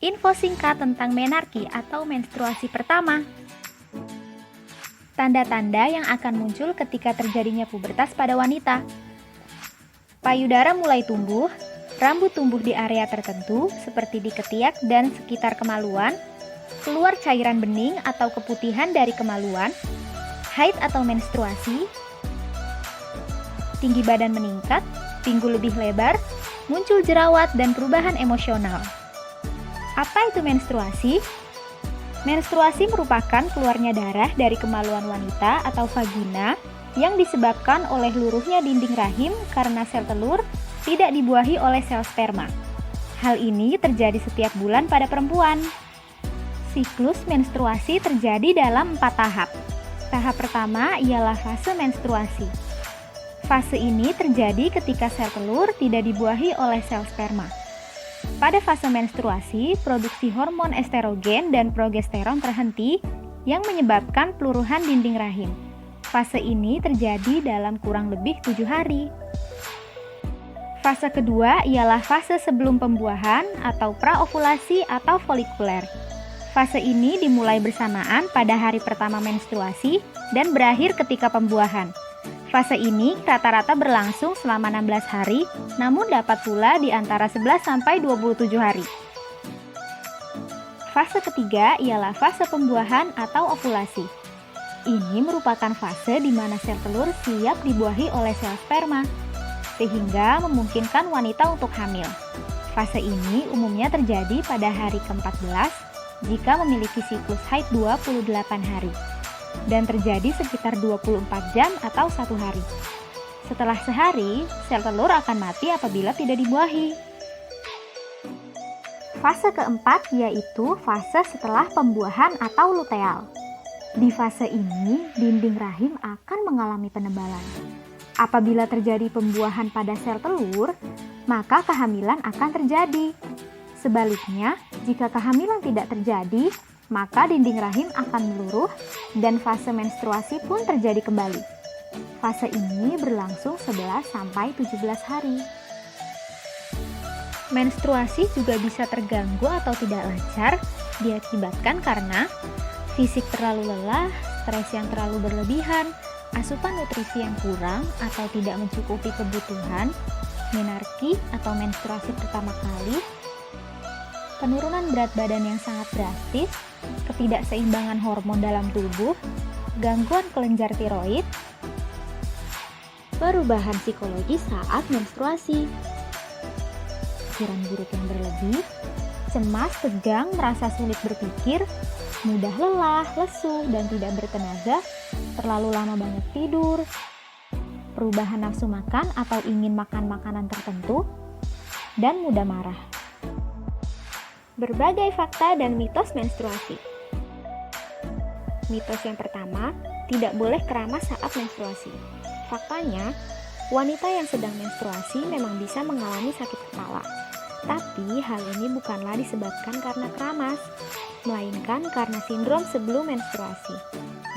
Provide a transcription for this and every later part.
Info singkat tentang menarki atau menstruasi pertama. Tanda-tanda yang akan muncul ketika terjadinya pubertas pada wanita. Payudara mulai tumbuh, rambut tumbuh di area tertentu seperti di ketiak dan sekitar kemaluan, keluar cairan bening atau keputihan dari kemaluan, haid atau menstruasi, tinggi badan meningkat, pinggul lebih lebar, muncul jerawat dan perubahan emosional. Apa itu menstruasi? Menstruasi merupakan keluarnya darah dari kemaluan wanita atau vagina yang disebabkan oleh luruhnya dinding rahim karena sel telur tidak dibuahi oleh sel sperma. Hal ini terjadi setiap bulan pada perempuan. Siklus menstruasi terjadi dalam 4 tahap. Tahap pertama ialah fase menstruasi. Fase ini terjadi ketika sel telur tidak dibuahi oleh sel sperma. Pada fase menstruasi, produksi hormon estrogen dan progesteron terhenti yang menyebabkan peluruhan dinding rahim. Fase ini terjadi dalam kurang lebih 7 hari. Fase kedua ialah fase sebelum pembuahan atau praovulasi atau folikuler. Fase ini dimulai bersamaan pada hari pertama menstruasi dan berakhir ketika pembuahan. Fase ini rata-rata berlangsung selama 16 hari, namun dapat pula di antara 11 sampai 27 hari. Fase ketiga ialah fase pembuahan atau ovulasi. Ini merupakan fase di mana sel telur siap dibuahi oleh sel sperma, sehingga memungkinkan wanita untuk hamil. Fase ini umumnya terjadi pada hari ke-14 jika memiliki siklus haid 28 hari. Dan terjadi sekitar 24 jam atau 1 hari. Setelah sehari, sel telur akan mati apabila tidak dibuahi. Fase keempat yaitu fase setelah pembuahan atau luteal. Di fase ini, dinding rahim akan mengalami penebalan. Apabila terjadi pembuahan pada sel telur, maka kehamilan akan terjadi. Sebaliknya, jika kehamilan tidak terjadi, maka dinding rahim akan meluruh dan fase menstruasi pun terjadi kembali. Fase ini berlangsung 11 sampai 17 hari. Menstruasi juga bisa terganggu atau tidak lancar diakibatkan karena fisik terlalu lelah, stres yang terlalu berlebihan, asupan nutrisi yang kurang atau tidak mencukupi kebutuhan, menarki atau menstruasi pertama kali, penurunan berat badan yang sangat drastis, ketidakseimbangan hormon dalam tubuh, gangguan kelenjar tiroid, perubahan psikologis saat menstruasi, pikiran buruk yang berlebih, cemas, tegang, merasa sulit berpikir, mudah lelah, lesu, dan tidak bertenaga, terlalu lama banyak tidur, perubahan nafsu makan atau ingin makan makanan tertentu, dan mudah marah. Berbagai fakta dan mitos menstruasi. Mitos yang pertama, tidak boleh keramas saat menstruasi. Faktanya, wanita yang sedang menstruasi memang bisa mengalami sakit kepala. Tapi hal ini bukanlah disebabkan karena keramas, melainkan karena sindrom sebelum menstruasi.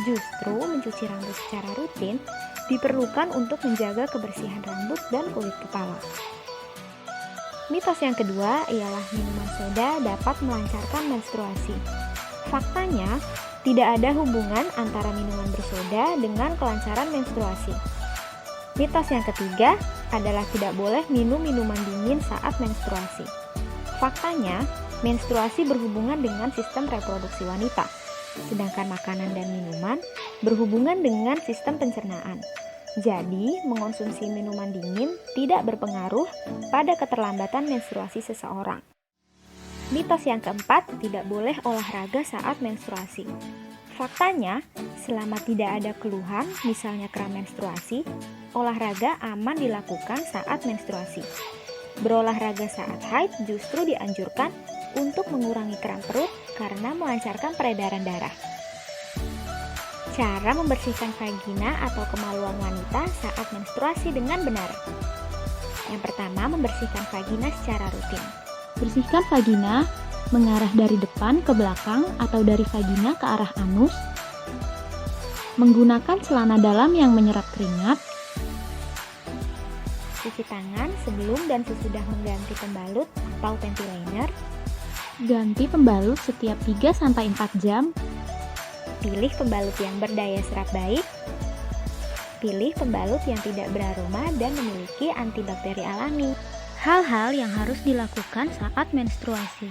Justru mencuci rambut secara rutin diperlukan untuk menjaga kebersihan rambut dan kulit kepala. Mitos yang kedua ialah minuman soda dapat melancarkan menstruasi. Faktanya, tidak ada hubungan antara minuman bersoda dengan kelancaran menstruasi. Mitos yang ketiga adalah tidak boleh minum minuman dingin saat menstruasi. Faktanya, menstruasi berhubungan dengan sistem reproduksi wanita, sedangkan makanan dan minuman berhubungan dengan sistem pencernaan. Jadi, mengonsumsi minuman dingin tidak berpengaruh pada keterlambatan menstruasi seseorang. Mitos yang keempat, tidak boleh olahraga saat menstruasi. Faktanya, selama tidak ada keluhan, misalnya kram menstruasi, olahraga aman dilakukan saat menstruasi. Berolahraga saat haid justru dianjurkan untuk mengurangi kram perut karena melancarkan peredaran darah. Cara membersihkan vagina atau kemaluan wanita saat menstruasi dengan benar. Yang pertama, membersihkan vagina secara rutin. Bersihkan vagina mengarah dari depan ke belakang atau dari vagina ke arah anus. Menggunakan celana dalam yang menyerap keringat. Cuci tangan sebelum dan sesudah mengganti pembalut atau panty liner. Ganti pembalut setiap 3-4 jam. Pilih pembalut yang berdaya serap baik. Pilih pembalut yang tidak beraroma dan memiliki antibakteri alami. Hal-hal yang harus dilakukan saat menstruasi.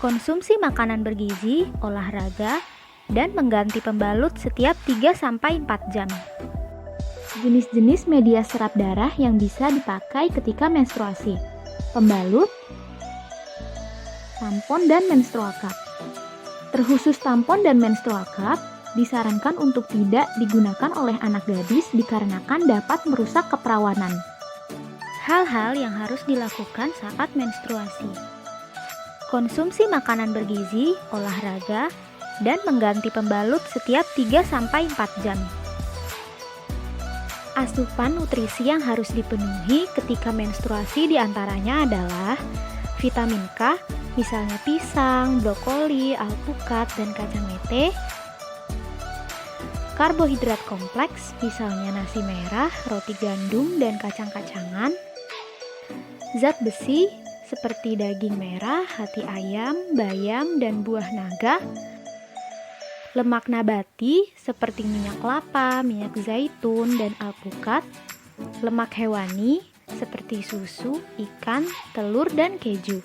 Konsumsi makanan bergizi, olahraga, dan mengganti pembalut setiap 3-4 jam. Jenis-jenis media serap darah yang bisa dipakai ketika menstruasi. Pembalut, tampon, dan menstrual cup. Terkhusus tampon dan menstrual cup, disarankan untuk tidak digunakan oleh anak gadis dikarenakan dapat merusak keperawanan. Hal-hal yang harus dilakukan saat menstruasi. Konsumsi makanan bergizi, olahraga, dan mengganti pembalut setiap 3-4 jam. Asupan nutrisi yang harus dipenuhi ketika menstruasi diantaranya adalah vitamin K, misalnya pisang, brokoli, alpukat, dan kacang mete. Karbohidrat kompleks, misalnya nasi merah, roti gandum, dan kacang-kacangan. Zat besi, seperti daging merah, hati ayam, bayam, dan buah naga. Lemak nabati, seperti minyak kelapa, minyak zaitun, dan alpukat. Lemak hewani, seperti susu, ikan, telur, dan keju.